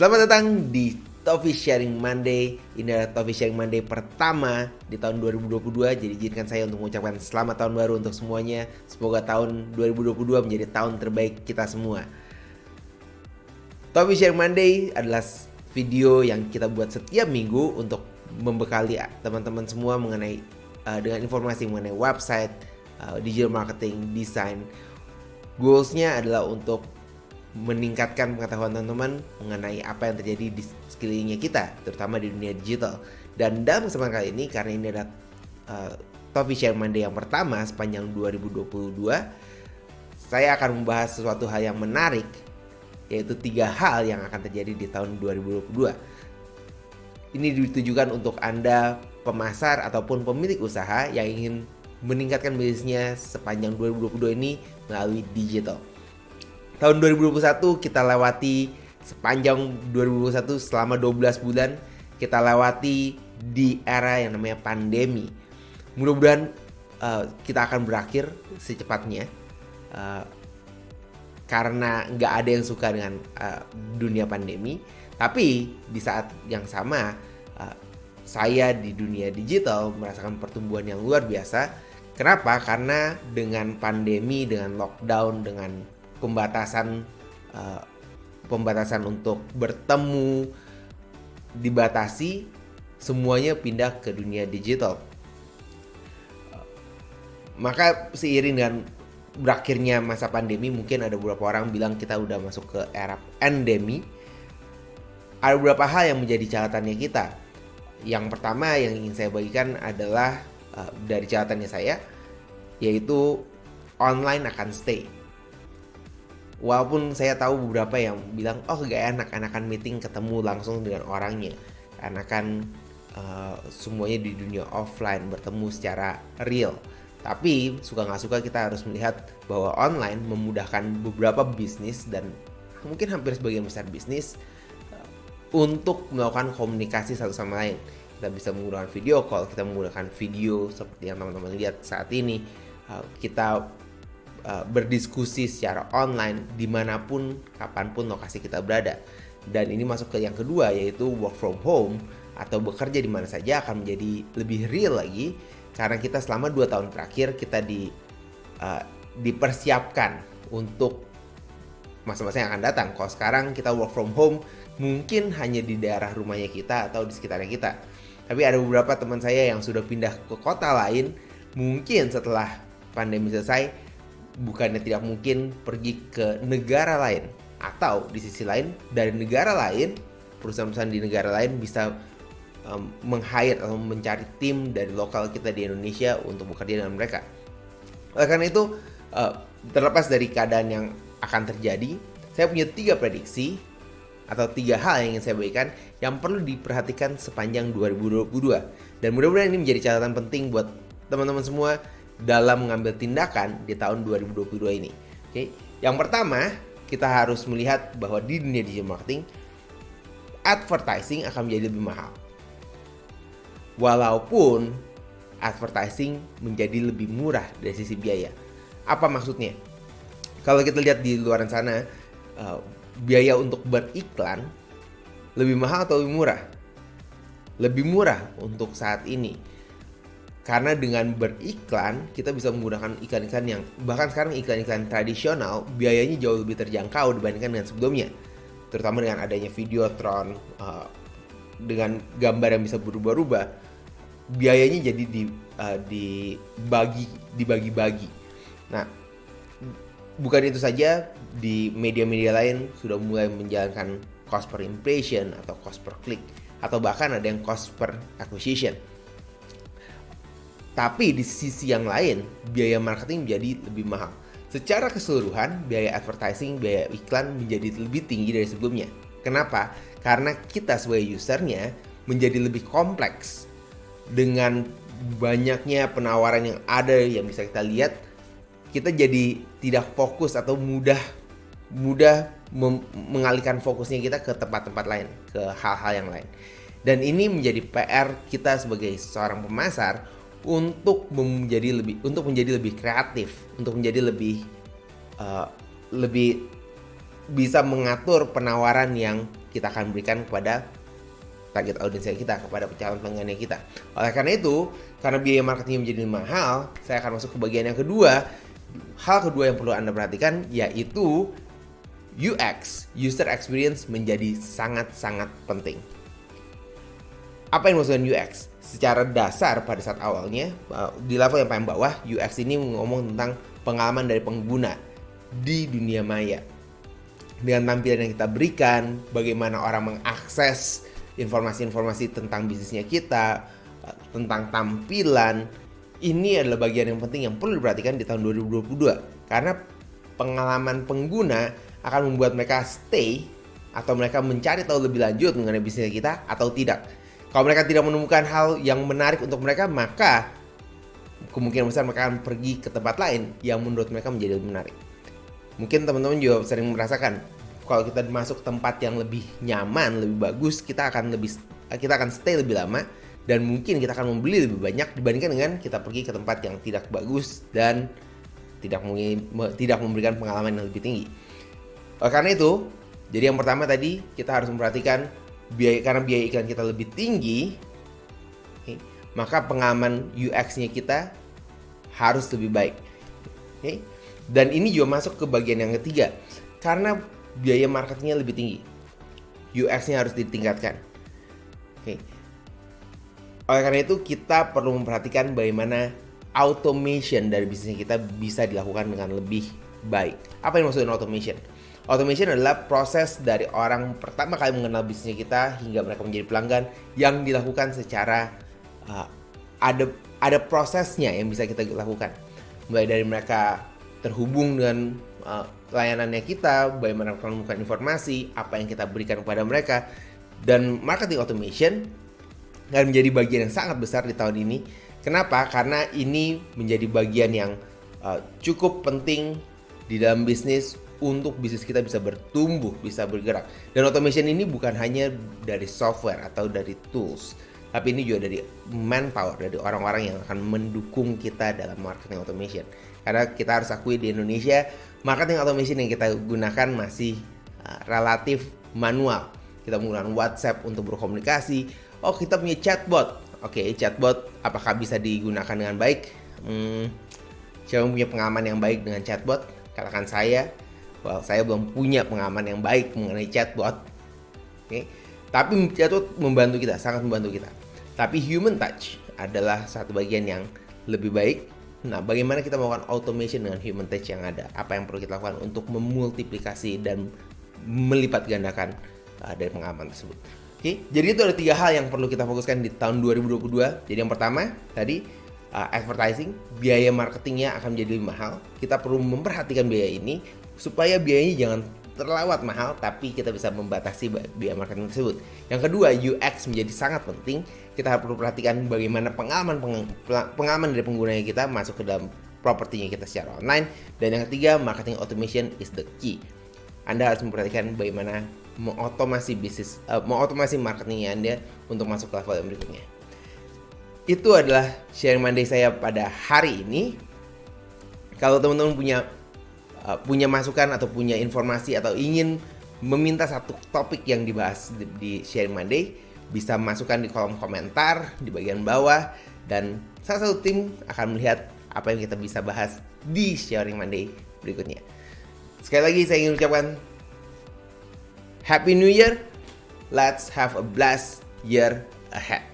Selamat datang di Toffee Sharing Monday. Ini adalah Toffee Sharing Monday pertama di tahun 2022. Jadi izinkan saya untuk mengucapkan selamat tahun baru untuk semuanya. Semoga tahun 2022 menjadi tahun terbaik kita semua. Toffee Sharing Monday adalah video yang kita buat setiap minggu untuk membekali teman-teman semua mengenai dengan informasi mengenai website, digital marketing, desain. Goalsnya adalah untuk meningkatkan pengetahuan teman-teman mengenai apa yang terjadi di sekelilingnya kita, terutama di dunia digital. Dan dalam kesempatan kali ini, karena ini adalah Toffee Share Monday yang pertama sepanjang 2022, saya akan membahas sesuatu hal yang menarik, yaitu 3 hal yang akan terjadi di tahun 2022. Ini ditujukan untuk Anda pemasar ataupun pemilik usaha yang ingin meningkatkan bisnisnya sepanjang 2022 ini melalui digital. Tahun 2021 kita lewati, sepanjang 2021 selama 12 bulan kita lewati di era yang namanya pandemi. Mudah-mudahan kita akan berakhir secepatnya, karena nggak ada yang suka dengan dunia pandemi. Tapi di saat yang sama saya di dunia digital merasakan pertumbuhan yang luar biasa. Kenapa? Karena dengan pandemi, dengan lockdown, dengan pembatasan untuk bertemu dibatasi, semuanya pindah ke dunia digital. Maka seiring dengan berakhirnya masa pandemi, mungkin ada beberapa orang bilang kita udah masuk ke era endemi. Ada beberapa hal yang menjadi catatannya kita. Yang pertama yang ingin saya bagikan adalah dari catatannya saya, yaitu online akan stay. Walaupun saya tahu beberapa yang bilang, oh gak enakan meeting ketemu langsung dengan orangnya, karena kan semuanya di dunia offline, bertemu secara real. Tapi suka gak suka kita harus melihat bahwa online memudahkan beberapa bisnis dan mungkin hampir sebagian besar bisnis untuk melakukan komunikasi satu sama lain. Kita bisa menggunakan video call, kita menggunakan video seperti yang teman-teman lihat saat ini. Kita berdiskusi secara online dimanapun, kapanpun lokasi kita berada. Dan ini masuk ke yang kedua, yaitu work from home atau bekerja di mana saja akan menjadi lebih real lagi, karena kita selama 2 tahun terakhir kita dipersiapkan untuk masa-masa yang akan datang. Kalau sekarang kita work from home, mungkin hanya di daerah rumahnya kita atau di sekitarnya kita. Tapi ada beberapa teman saya yang sudah pindah ke kota lain, mungkin setelah pandemi selesai, bukannya tidak mungkin pergi ke negara lain, atau di sisi lain dari negara lain, perusahaan-perusahaan di negara lain bisa meng-hire atau mencari tim dari lokal kita di Indonesia untuk bekerja dengan mereka. Oleh karena itu, terlepas dari keadaan yang akan terjadi, saya punya 3 prediksi atau 3 hal yang ingin saya berikan yang perlu diperhatikan sepanjang 2022. Dan mudah-mudahan ini menjadi catatan penting buat teman-teman semua dalam mengambil tindakan di tahun 2022 ini. Oke. Yang pertama, kita harus melihat bahwa di dunia digital marketing, advertising akan menjadi lebih mahal. Walaupun advertising menjadi lebih murah dari sisi biaya. Apa maksudnya? Kalau kita lihat di luar sana, biaya untuk beriklan lebih mahal atau lebih murah? Lebih murah untuk saat ini. Karena dengan beriklan, kita bisa menggunakan iklan-iklan yang bahkan sekarang iklan-iklan tradisional biayanya jauh lebih terjangkau dibandingkan dengan sebelumnya. Terutama dengan adanya Videotron, dengan gambar yang bisa berubah-ubah, biayanya jadi dibagi-bagi. Nah, bukan itu saja, di media-media lain sudah mulai menjalankan cost per impression atau cost per click, atau bahkan ada yang cost per acquisition. Tapi di sisi yang lain, biaya marketing menjadi lebih mahal. Secara keseluruhan, biaya advertising, biaya iklan menjadi lebih tinggi dari sebelumnya. Kenapa? Karena kita sebagai usernya menjadi lebih kompleks. Dengan banyaknya penawaran yang ada yang bisa kita lihat, kita jadi tidak fokus atau mudah mengalihkan fokusnya kita ke tempat-tempat lain, ke hal-hal yang lain. Dan ini menjadi PR kita sebagai seorang pemasar untuk menjadi lebih kreatif, untuk menjadi lebih bisa mengatur penawaran yang kita akan berikan kepada target audiens kita, kepada calon pelanggannya kita. Oleh karena itu, karena biaya marketing menjadi mahal, saya akan masuk ke bagian yang kedua. Hal kedua yang perlu Anda perhatikan yaitu UX, user experience, menjadi sangat-sangat penting. Apa yang dimaksudkan UX? Secara dasar pada saat awalnya, di level yang paling bawah, UX ini ngomong tentang pengalaman dari pengguna di dunia maya. Dengan tampilan yang kita berikan, bagaimana orang mengakses informasi-informasi tentang bisnisnya kita, tentang tampilan, ini adalah bagian yang penting yang perlu diperhatikan di tahun 2022. Karena pengalaman pengguna akan membuat mereka stay atau mereka mencari tahu lebih lanjut mengenai bisnis kita atau tidak. Kalau mereka tidak menemukan hal yang menarik untuk mereka, maka kemungkinan besar mereka akan pergi ke tempat lain yang menurut mereka menjadi lebih menarik. Mungkin teman-teman juga sering merasakan kalau kita masuk tempat yang lebih nyaman, lebih bagus, kita akan stay lebih lama dan mungkin kita akan membeli lebih banyak dibandingkan dengan kita pergi ke tempat yang tidak bagus dan tidak memberikan pengalaman yang lebih tinggi. Karena itu, jadi yang pertama tadi kita harus memperhatikan karena biaya iklan kita lebih tinggi, maka pengalaman UX-nya kita harus lebih baik. Dan ini juga masuk ke bagian yang ketiga, karena biaya marketingnya lebih tinggi, UX-nya harus ditingkatkan. Oleh karena itu kita perlu memperhatikan bagaimana automation dari bisnis kita bisa dilakukan dengan lebih baik. Apa yang maksudnya automation? Automation adalah proses dari orang pertama kali mengenal bisnis kita hingga mereka menjadi pelanggan yang dilakukan secara ada prosesnya yang bisa kita lakukan. Mulai dari mereka terhubung dengan layanannya kita, bagaimana mereka menemukan informasi, apa yang kita berikan kepada mereka, dan marketing automation akan menjadi bagian yang sangat besar di tahun ini. Kenapa? Karena ini menjadi bagian yang cukup penting di dalam bisnis untuk bisnis kita bisa bertumbuh, bisa bergerak. Dan automation ini bukan hanya dari software atau dari tools, tapi ini juga dari manpower, dari orang-orang yang akan mendukung kita dalam marketing automation. Karena kita harus akui di Indonesia, marketing automation yang kita gunakan masih relatif manual. Kita menggunakan WhatsApp untuk berkomunikasi. Oh, kita punya chatbot. Oke, chatbot apakah bisa digunakan dengan baik? Siapa yang punya pengalaman yang baik dengan chatbot? Katakan saya. Saya belum punya pengalaman yang baik mengenai chatbot. Tapi chatbot membantu kita, sangat membantu kita. Tapi human touch adalah satu bagian yang lebih baik. Nah, bagaimana kita melakukan automation dengan human touch yang ada? Apa yang perlu kita lakukan untuk memultiplikasi dan melipat gandakan dari pengalaman tersebut? Jadi itu ada 3 hal yang perlu kita fokuskan di tahun 2022. Jadi yang pertama tadi advertising, biaya marketingnya akan menjadi lebih mahal. Kita perlu memperhatikan biaya ini supaya biayanya jangan terlewat mahal, tapi kita bisa membatasi biaya marketing tersebut. Yang kedua, UX menjadi sangat penting. Kita perlu perhatikan bagaimana pengalaman dari penggunanya kita masuk ke dalam propertinya kita secara online. Dan yang ketiga, marketing automation is the key. Anda harus memperhatikan bagaimana mengotomasi marketingnya Anda untuk masuk ke level yang berikutnya. Itu adalah sharing Monday saya pada hari ini. Kalau teman-teman punya masukan atau punya informasi atau ingin meminta satu topik yang dibahas di sharing Monday, bisa masukkan di kolom komentar di bagian bawah, dan salah satu tim akan melihat apa yang kita bisa bahas di sharing Monday berikutnya. Sekali lagi saya ingin ucapkan Happy New Year. Let's have a blessed year ahead.